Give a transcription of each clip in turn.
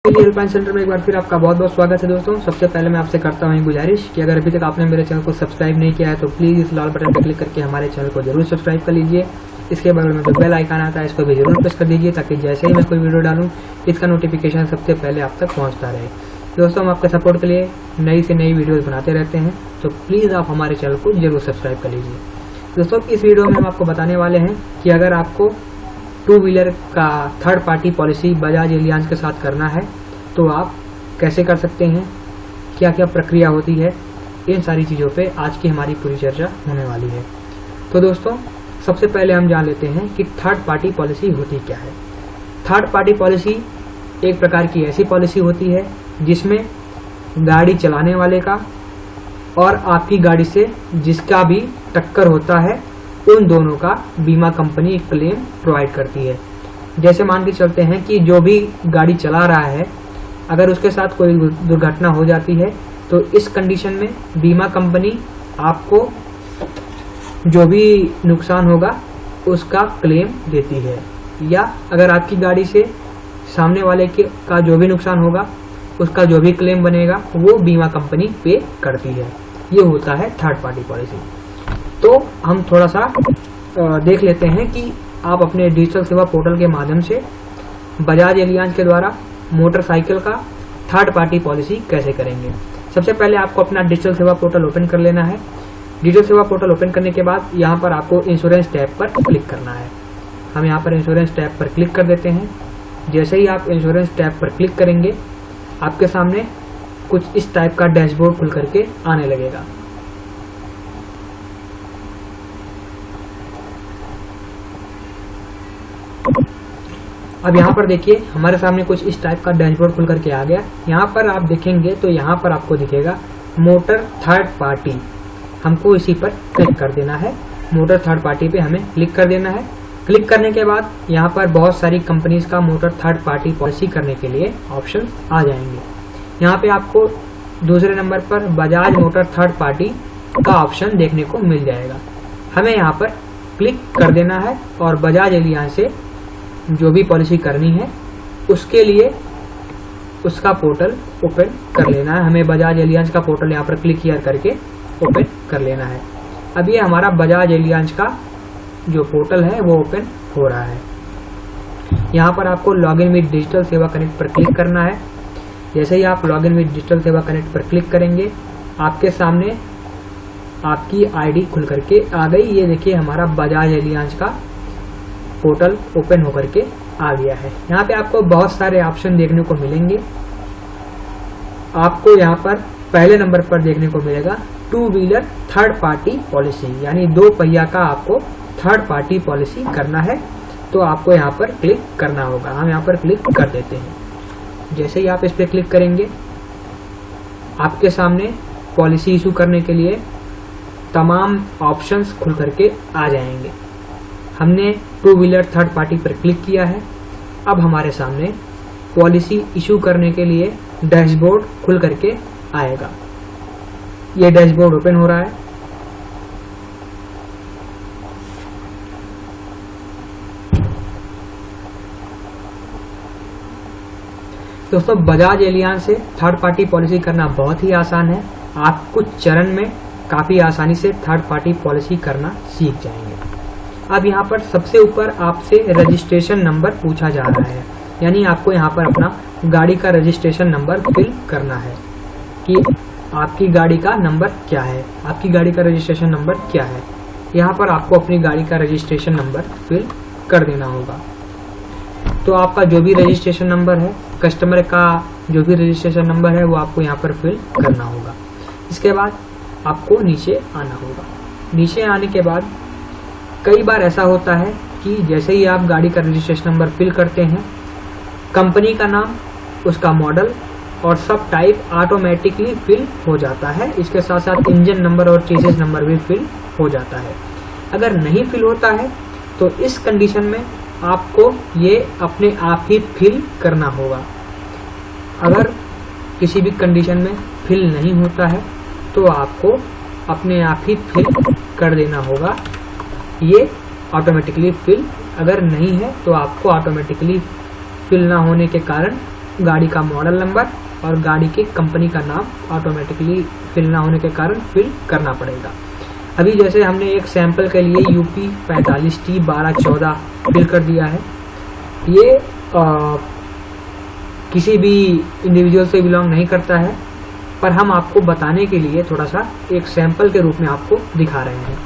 Helpline centre में एक बार फिर आपका बहुत बहुत स्वागत है दोस्तों। सबसे पहले मैं आपसे करता हूँ गुजारिश कि अगर अभी तक आपने मेरे चैनल को सब्सक्राइब नहीं किया है तो प्लीज इस लाल बटन पर क्लिक करके हमारे चैनल को जरूर सब्सक्राइब कर लीजिए। इसके बगल में जो बेल आइकन आता है इसको भी जरूर प्रेस कर दीजिए ताकि जैसे ही मैं कोई वीडियो डालूं इसका नोटिफिकेशन सबसे पहले आप तक पहुँचता रहे। दोस्तों, हम आपके सपोर्ट के लिए नई से नई वीडियोज बनाते रहते हैं, तो प्लीज आप हमारे चैनल को जरूर सब्सक्राइब कर लीजिए। दोस्तों, इस वीडियो में हम आपको बताने वाले हैं कि अगर आपको टू व्हीलर का third party policy Bajaj Allianz के साथ करना है तो आप कैसे कर सकते हैं, क्या क्या प्रक्रिया होती है, इन सारी चीज़ों पे आज की हमारी पूरी चर्चा होने वाली है। तो दोस्तों, सबसे पहले हम जान लेते हैं कि थर्ड पार्टी पॉलिसी होती क्या है। थर्ड पार्टी पॉलिसी एक प्रकार की ऐसी पॉलिसी होती है जिसमें गाड़ी चलाने वाले का और आपकी गाड़ी से जिसका भी टक्कर होता है उन दोनों का बीमा कंपनी क्लेम प्रोवाइड करती है। जैसे मान के चलते हैं कि जो भी गाड़ी चला रहा है अगर उसके साथ कोई दुर्घटना हो जाती है तो इस कंडीशन में बीमा कंपनी आपको जो भी नुकसान होगा उसका क्लेम देती है, या अगर आपकी गाड़ी से सामने वाले का जो भी नुकसान होगा उसका जो भी क्लेम बनेगा वो बीमा कंपनी पे करती है। ये होता है थर्ड पार्टी पॉलिसी। तो हम थोड़ा सा देख लेते हैं कि आप अपने डिजिटल सेवा पोर्टल के माध्यम से बजाज एलियांज के द्वारा मोटरसाइकिल का थर्ड पार्टी पॉलिसी कैसे करेंगे। सबसे पहले आपको अपना डिजिटल सेवा पोर्टल ओपन कर लेना है। डिजिटल सेवा पोर्टल ओपन करने के बाद यहाँ पर आपको इंश्योरेंस टैब पर क्लिक करना है। हम यहाँ पर इंश्योरेंस टैब पर क्लिक कर देते हैं। जैसे ही आप इंश्योरेंस टैब पर क्लिक करेंगे आपके सामने कुछ इस टाइप का डैशबोर्ड खुल करके आने लगेगा। अब यहाँ पर देखिए हमारे सामने कुछ इस टाइप का डैशबोर्ड खुल करके आ गया। यहाँ पर आप देखेंगे तो यहाँ पर आपको दिखेगा मोटर थर्ड पार्टी। हमको इसी पर क्लिक कर देना है। मोटर थर्ड पार्टी पे हमें क्लिक कर देना है। क्लिक करने के बाद यहाँ पर बहुत सारी कंपनीज का मोटर थर्ड पार्टी पॉलिसी करने के लिए ऑप्शन आ जाएंगे। यहाँ पे आपको दूसरे नंबर पर बजाज मोटर थर्ड पार्टी का ऑप्शन देखने को मिल जाएगा। हमें यहाँ पर क्लिक कर देना है और बजाज एलियांज से जो भी पॉलिसी करनी है उसके लिए उसका पोर्टल ओपन कर लेना है। हमें बजाज एलियांज का पोर्टल यहाँ पर क्लिक हियर करके ओपन कर लेना है। अब ये हमारा बजाज एलियांज का जो पोर्टल है वो ओपन हो रहा है। यहाँ पर आपको लॉगिन विद डिजिटल सेवा कनेक्ट पर क्लिक करना है। जैसे ही आप लॉगिन विद डिजिटल सेवा कनेक्ट पर क्लिक करेंगे आपके सामने आपकी आईडी खुल करके आ गई। ये देखिए हमारा बजाज एलियांज का पोर्टल ओपन होकर के आ गया है। यहाँ पे आपको बहुत सारे ऑप्शन देखने को मिलेंगे। आपको यहाँ पर पहले नंबर पर देखने को मिलेगा two wheeler third party policy, यानी दो पहिया का आपको थर्ड पार्टी पॉलिसी करना है तो आपको यहाँ पर क्लिक करना होगा। हम यहाँ पर क्लिक कर देते हैं। जैसे ही आप इस पर क्लिक करेंगे आपके सामने पॉलिसी इशू करने के लिए तमाम ऑप्शंस खुल करके आ जाएंगे। हमने टू व्हीलर थर्ड पार्टी पर क्लिक किया है। अब हमारे सामने पॉलिसी इशू करने के लिए डैशबोर्ड खुल करके आएगा। ये डैशबोर्ड ओपन हो रहा है। दोस्तों, बजाज एलियांज से थर्ड पार्टी पॉलिसी करना बहुत ही आसान है। आप कुछ चरण में काफी आसानी से थर्ड पार्टी पॉलिसी करना सीख जाएंगे। अब यहाँ पर सबसे ऊपर आपसे रजिस्ट्रेशन नंबर पूछा जा रहा है, यानी आपको यहाँ पर अपना गाड़ी का रजिस्ट्रेशन नंबर फिल करना है कि आपकी गाड़ी का नंबर क्या है, आपकी गाड़ी का रजिस्ट्रेशन नंबर क्या है। यहाँ पर आपको अपनी गाड़ी का रजिस्ट्रेशन नंबर फिल कर देना होगा। तो आपका जो भी रजिस्ट्रेशन नंबर है, कस्टमर का जो भी रजिस्ट्रेशन नंबर है वो आपको यहाँ पर फिल करना होगा। इसके बाद आपको नीचे आना होगा। नीचे आने के बाद कई बार ऐसा होता है कि जैसे ही आप गाड़ी का रजिस्ट्रेशन नंबर फिल करते हैं कंपनी का नाम, उसका मॉडल और सब टाइप ऑटोमेटिकली फिल हो जाता है। इसके साथ साथ इंजन नंबर और चेसिस नंबर भी फिल हो जाता है। अगर नहीं फिल होता है तो इस कंडीशन में आपको ये अपने आप ही फिल करना होगा। अगर किसी भी कंडीशन में फिल नहीं होता है तो आपको अपने आप ही फिल कर देना होगा। ये ऑटोमेटिकली फिल अगर नहीं है तो आपको ऑटोमेटिकली फिल ना होने के कारण गाड़ी का मॉडल नंबर और गाड़ी की कंपनी का नाम ऑटोमेटिकली फिल ना होने के कारण फिल करना पड़ेगा। अभी जैसे हमने एक सैंपल के लिए UP 45T 1214 फिल कर दिया है। ये किसी भी इंडिविजुअल से बिलोंग नहीं करता है, पर हम आपको बताने के लिए थोड़ा सा एक सैंपल के रूप में आपको दिखा रहे हैं।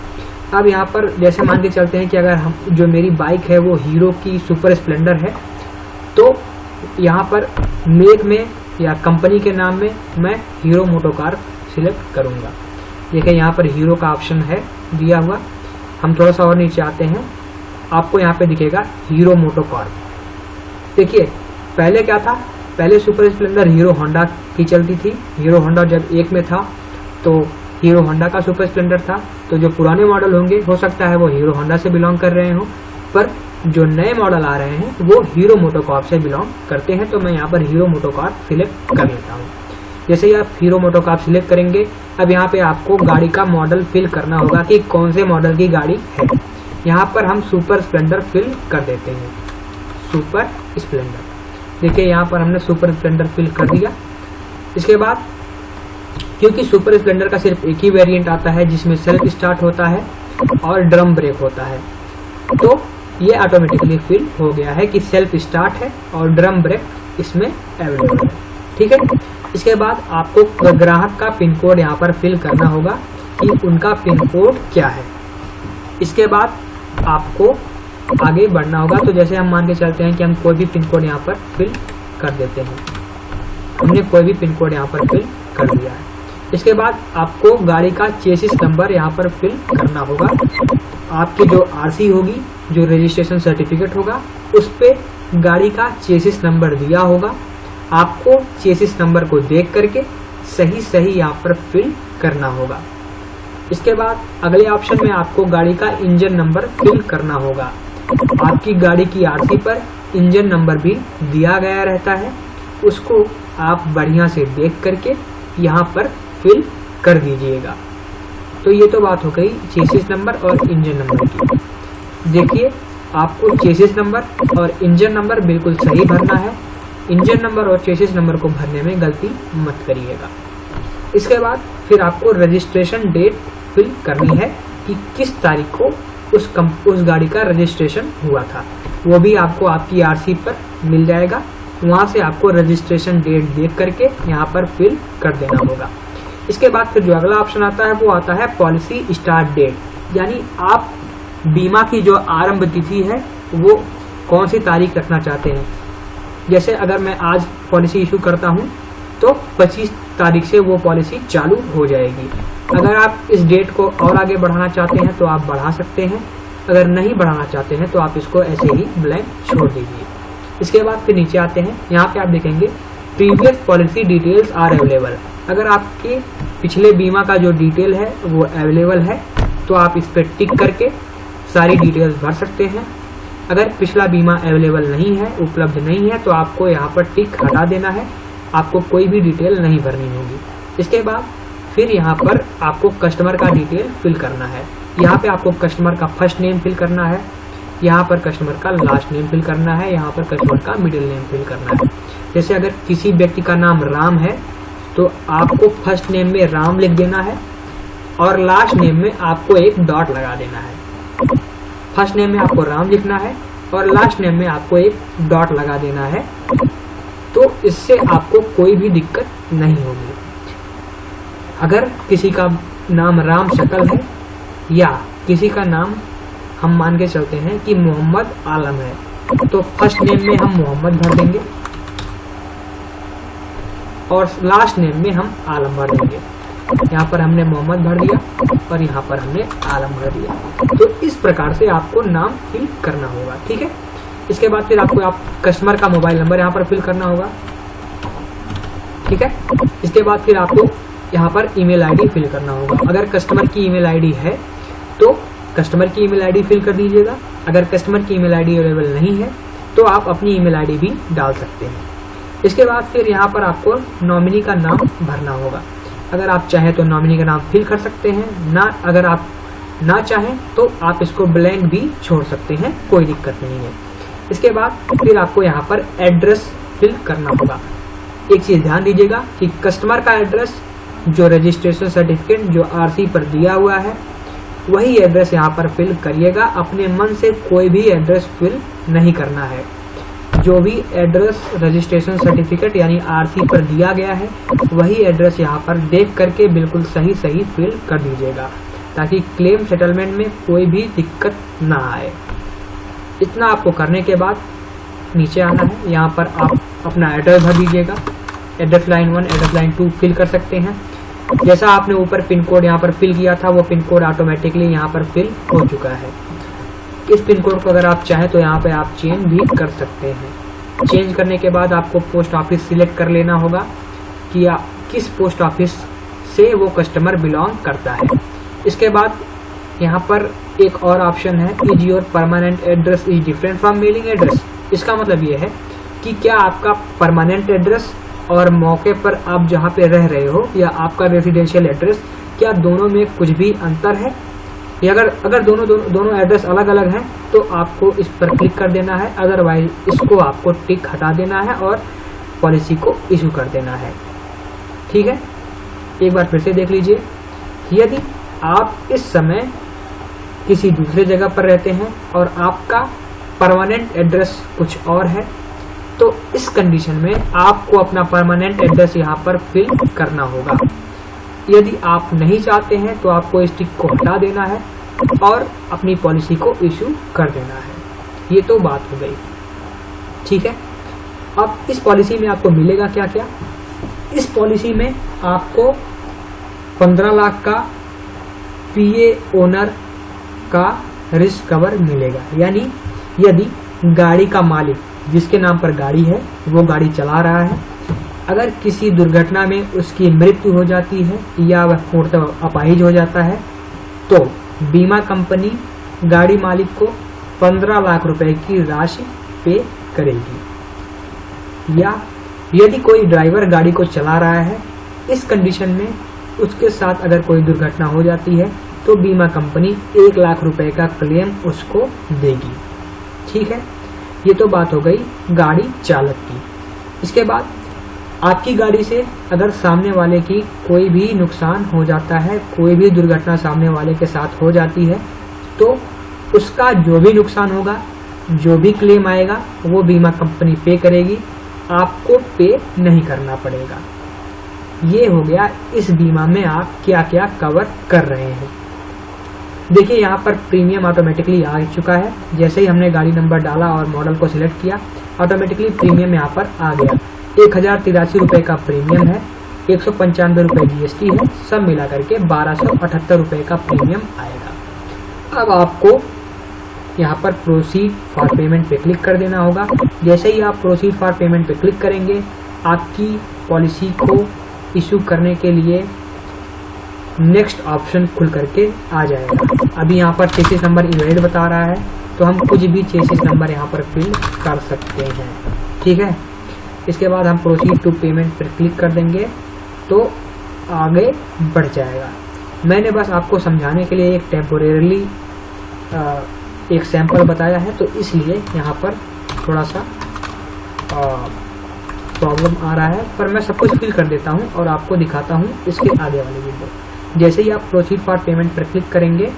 अब यहाँ पर जैसे मान के चलते हैं कि अगर हम जो मेरी बाइक है वो हीरो की सुपर स्प्लेंडर है, तो यहाँ पर मेक में या कंपनी के नाम में मैं हीरो मोटोकार सिलेक्ट करूँगा। देखिए यहाँ पर हीरो का ऑप्शन है दिया हुआ। हम थोड़ा सा और नीचे आते हैं, आपको यहाँ पे दिखेगा हीरो मोटोकार। देखिए पहले क्या था, पहले सुपर स्प्लेंडर हीरो होंडा की चलती थी। हीरो होंडा जब एक में था तो हीरो होंडा का सुपर स्प्लेंडर था। तो जो पुराने मॉडल होंगे हो सकता है वो हीरो होंडा से बिलोंग कर रहे हो, पर जो नए मॉडल आ रहे हैं वो हीरो मोटोकॉर्प से बिलोंग करते हैं। तो मैं यहाँ पर हीरो मोटोकॉर्प सिलेक्ट कर लेता हूँ। जैसे ही आप हीरो मोटोकॉर्प सिलेक्ट करेंगे, अब यहाँ पे आपको गाड़ी का मॉडल फिल करना होगा कि कौन से मॉडल की गाड़ी है। यहाँ पर हम सुपर स्प्लेंडर फिल कर देते हैं, सुपर स्प्लेंडर। देखिए यहाँ पर हमने सुपर स्प्लेंडर फिल कर दिया। इसके बाद क्योंकि सुपर स्प्लेंडर का सिर्फ एक ही वेरिएंट आता है जिसमें सेल्फ स्टार्ट होता है और ड्रम ब्रेक होता है, तो ये ऑटोमेटिकली फिल हो गया है कि सेल्फ स्टार्ट है और ड्रम ब्रेक इसमें अवेलेबल है। ठीक है। इसके बाद आपको ग्राहक का पिन कोड यहाँ पर फिल करना होगा कि उनका पिन कोड क्या है। इसके बाद आपको आगे बढ़ना होगा। तो जैसे हम मान के चलते हैं कि हम कोई भी पिन कोड यहाँ पर फिल कर देते हैं। हमने कोई भी पिन कोड यहाँ पर फिल कर दिया है। इसके बाद आपको गाड़ी का चेसिस नंबर यहाँ पर फिल करना होगा। आपकी जो RC होगी, जो रजिस्ट्रेशन सर्टिफिकेट होगा, उस पे गाड़ी का चेसिस नंबर दिया होगा। आपको चेसिस नंबर को देख करके सही यहाँ पर फिल करना होगा। इसके बाद अगले ऑप्शन में आपको गाड़ी का इंजन नंबर फिल करना होगा। आपकी गाड़ी की RC पर इंजन नंबर भी दिया गया रहता है, उसको आप बढ़िया से देख करके यहाँ पर फिल कर दीजिएगा। तो ये तो बात हो गई चेसिस नंबर और इंजन नंबर की। देखिए आपको चेसिस नंबर और इंजन नंबर बिल्कुल सही भरना है। इंजन नंबर और चेसिस नंबर को भरने में गलती मत करिएगा। इसके बाद फिर आपको रजिस्ट्रेशन डेट फिल करनी है कि किस तारीख को उस गाड़ी का रजिस्ट्रेशन हुआ था। वो भी आपको आपकी RC पर मिल जाएगा। वहां से आपको रजिस्ट्रेशन डेट देख करके यहाँ पर फिल कर देना होगा। इसके बाद फिर जो अगला ऑप्शन आता है वो आता है पॉलिसी स्टार्ट डेट, यानी आप बीमा की जो आरंभ तिथि है वो कौन सी तारीख रखना चाहते हैं। जैसे अगर मैं आज पॉलिसी इशू करता हूं तो 25 तारीख से वो पॉलिसी चालू हो जाएगी। अगर आप इस डेट को और आगे बढ़ाना चाहते हैं तो आप बढ़ा सकते हैं, अगर नहीं बढ़ाना चाहते हैं तो आप इसको ऐसे ही ब्लैंक छोड़ दीजिए। इसके बाद फिर नीचे आते हैं, यहाँ पे आप देखेंगे previous policy details are available. अगर आपके पिछले बीमा का जो डिटेल है वो अवेलेबल है तो आप इस पर टिक करके सारी डिटेल्स भर सकते हैं। अगर पिछला बीमा अवेलेबल नहीं है, उपलब्ध नहीं है, तो आपको यहाँ पर टिक हटा देना है, आपको कोई भी डिटेल नहीं भरनी होगी। इसके बाद फिर यहाँ पर आपको कस्टमर का डिटेल फिल करना है। यहाँ पे आपको कस्टमर का फर्स्ट नेम फिल करना है, यहाँ पर कस्टमर का लास्ट नेम फिल करना है, यहाँ पर कस्टमर का मिडिल नेम फिल करना है। जैसे अगर किसी व्यक्ति का नाम राम है तो आपको फर्स्ट नेम में राम लिख देना है और लास्ट नेम में आपको एक डॉट लगा देना है। फर्स्ट नेम में आपको राम लिखना है और लास्ट नेम में आपको एक डॉट लगा देना है, तो इससे आपको कोई भी दिक्कत नहीं होगी। अगर किसी का नाम राम शकल है या किसी का नाम हम मान के चलते हैं कि मोहम्मद आलम है, तो फर्स्ट नेम में हम मोहम्मद भर देंगे और लास्ट नेम में हम आलम भर देंगे। यहाँ पर हमने मोहम्मद भर दिया और यहाँ पर हमने आलम भर दिया। तो इस प्रकार से आपको नाम फिल करना होगा। ठीक है। इसके बाद फिर आपको कस्टमर का मोबाइल नंबर यहाँ पर फिल करना होगा। ठीक है। इसके बाद फिर आपको यहाँ पर ईमेल आईडी फिल करना होगा। अगर कस्टमर की ईमेल आईडी है तो कस्टमर की ईमेल आईडी फिल कर दीजिएगा। अगर कस्टमर की ईमेल आईडी अवेलेबल नहीं है तो आप अपनी ईमेल आईडी भी डाल सकते हैं। इसके बाद फिर यहाँ पर आपको नॉमिनी का नाम भरना होगा। अगर आप चाहें तो नॉमिनी का नाम फिल कर सकते हैं, ना अगर आप ना चाहें तो आप इसको ब्लैंक भी छोड़ सकते हैं, कोई दिक्कत नहीं है। इसके बाद फिर आपको यहाँ पर एड्रेस फिल करना होगा। एक चीज ध्यान दीजिएगा कि कस्टमर का एड्रेस जो रजिस्ट्रेशन सर्टिफिकेट जो आरसी पर दिया हुआ है वही एड्रेस यहाँ पर फिल करिएगा। अपने मन से कोई भी एड्रेस फिल नहीं करना है। जो भी एड्रेस रजिस्ट्रेशन सर्टिफिकेट यानी आरसी पर दिया गया है वही एड्रेस यहाँ पर देख करके बिल्कुल सही फिल कर दीजिएगा, ताकि क्लेम सेटलमेंट में कोई भी दिक्कत ना आए। इतना आपको करने के बाद नीचे आना है। यहाँ पर आप अपना एड्रेस भर दीजिएगा। Address line 1, address line 2 fill कर सकते हैं। जैसा आपने ऊपर पिन कोड यहाँ पर फिल किया था वो पिन कोड ऑटोमेटिकली यहाँ पर फिल हो चुका है। इस पिन कोड को अगर आप चाहें तो यहाँ पे आप चेंज भी कर सकते हैं। चेंज करने के बाद आपको पोस्ट ऑफिस सिलेक्ट कर लेना होगा कि किस पोस्ट ऑफिस से वो कस्टमर बिलोंग करता है। इसके बाद यहाँ पर एक और ऑप्शन है, is your permanent address is different from mailing address. इसका मतलब ये है कि क्या आपका परमानेंट एड्रेस और मौके पर आप जहाँ पे रह रहे हो या आपका रेजिडेंशियल एड्रेस, क्या दोनों में कुछ भी अंतर है? या अगर दोनों एड्रेस अलग अलग हैं तो आपको इस पर क्लिक कर देना है, अदरवाइज इसको आपको टिक हटा देना है और पॉलिसी को इशू कर देना है। ठीक है, एक बार फिर से देख लीजिए। यदि आप इस समय किसी दूसरे जगह पर रहते हैं और आपका परमानेंट एड्रेस कुछ और है तो इस कंडीशन में आपको अपना परमानेंट एड्रेस यहाँ पर फिल करना होगा। यदि आप नहीं चाहते हैं तो आपको इस टिक को हटा देना है और अपनी पॉलिसी को इशू कर देना है। ये तो बात हो गई। ठीक है, अब इस पॉलिसी में आपको मिलेगा क्या क्या? इस पॉलिसी में आपको 15 लाख का पीए ओनर का रिस्क कवर मिलेगा। यानी यदि गाड़ी का मालिक जिसके नाम पर गाड़ी है वो गाड़ी चला रहा है, अगर किसी दुर्घटना में उसकी मृत्यु हो जाती है या वह पूर्णतः अपाहिज हो जाता है तो बीमा कंपनी गाड़ी मालिक को 15 लाख रुपए की राशि पे करेगी। या यदि कोई ड्राइवर गाड़ी को चला रहा है, इस कंडीशन में उसके साथ अगर कोई दुर्घटना हो जाती है तो बीमा कंपनी 1 लाख रुपए का क्लेम उसको देगी। ठीक है, ये तो बात हो गई गाड़ी चालक की। इसके बाद आपकी गाड़ी से अगर सामने वाले की कोई भी नुकसान हो जाता है, कोई भी दुर्घटना सामने वाले के साथ हो जाती है तो उसका जो भी नुकसान होगा, जो भी क्लेम आएगा वो बीमा कंपनी पे करेगी, आपको पे नहीं करना पड़ेगा। ये हो गया इस बीमा में आप क्या क्या कवर कर रहे हैं। देखिए यहाँ पर प्रीमियम ऑटोमेटिकली आ चुका है। जैसे ही हमने गाड़ी नंबर डाला और मॉडल को सिलेक्ट किया, ऑटोमेटिकली प्रीमियम यहाँ पर आ गया। 1083 रुपए का प्रीमियम है, 195 रुपए जीएसटी है, सब मिला करके 1278 रुपए का प्रीमियम आएगा। अब आपको यहाँ पर प्रोसीड फॉर पेमेंट पे क्लिक कर देना होगा। जैसे ही आप प्रोसीड फॉर पेमेंट पे क्लिक करेंगे, आपकी पॉलिसी को इशू करने के लिए नेक्स्ट ऑप्शन खुल करके आ जाएगा। अभी यहाँ पर चेसिस नंबर इनवैलिड बता रहा है तो हम कुछ भी चेसिस नंबर यहाँ पर फिल कर सकते हैं। ठीक है, इसके बाद हम प्रोसीड टू पेमेंट पर क्लिक कर देंगे तो आगे बढ़ जाएगा। मैंने बस आपको समझाने के लिए एक टेम्पोरेरली एक सैंपल बताया है तो इसलिए यहाँ पर थोड़ा सा प्रॉब्लम आ रहा है, पर मैं सब कुछ फिल कर देता हूँ और आपको दिखाता हूँ इसके आगे वाली विंडो। जैसे ही आप प्रोसीड फॉर पेमेंट पर क्लिक करेंगे,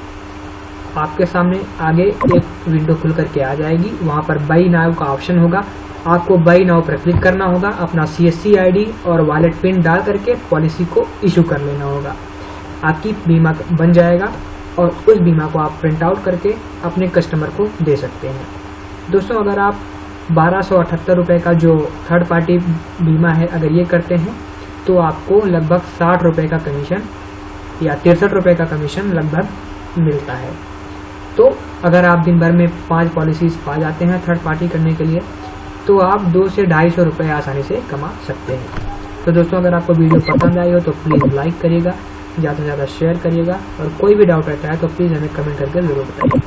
आपके सामने आगे एक विंडो खुल करके आ जाएगी। वहाँ पर बाई नाउ का ऑप्शन होगा, आपको बाई नाउ पर क्लिक करना होगा, अपना CSC ID और वॉलेट पिन डाल करके पॉलिसी को इशू कर लेना होगा। आपकी बीमा बन जाएगा और उस बीमा को आप प्रिंट आउट करके अपने कस्टमर को दे सकते हैं। दोस्तों, अगर आप 1278 रुपए का जो थर्ड पार्टी बीमा है अगर ये करते हैं तो आपको लगभग 60 रुपए का कमीशन या 63 रुपए का कमीशन लगभग मिलता है। तो अगर आप दिन भर में 5 पॉलिसीज पा जाते हैं थर्ड पार्टी करने के लिए तो आप 200 से 250 रुपए आसानी से कमा सकते हैं। तो दोस्तों, अगर आपको वीडियो पसंद आई हो तो प्लीज़ लाइक करिएगा, ज़्यादा से ज़्यादा शेयर करिएगा और कोई भी डाउट रहता है तो प्लीज़ हमें कमेंट करके ज़रूर बताइए।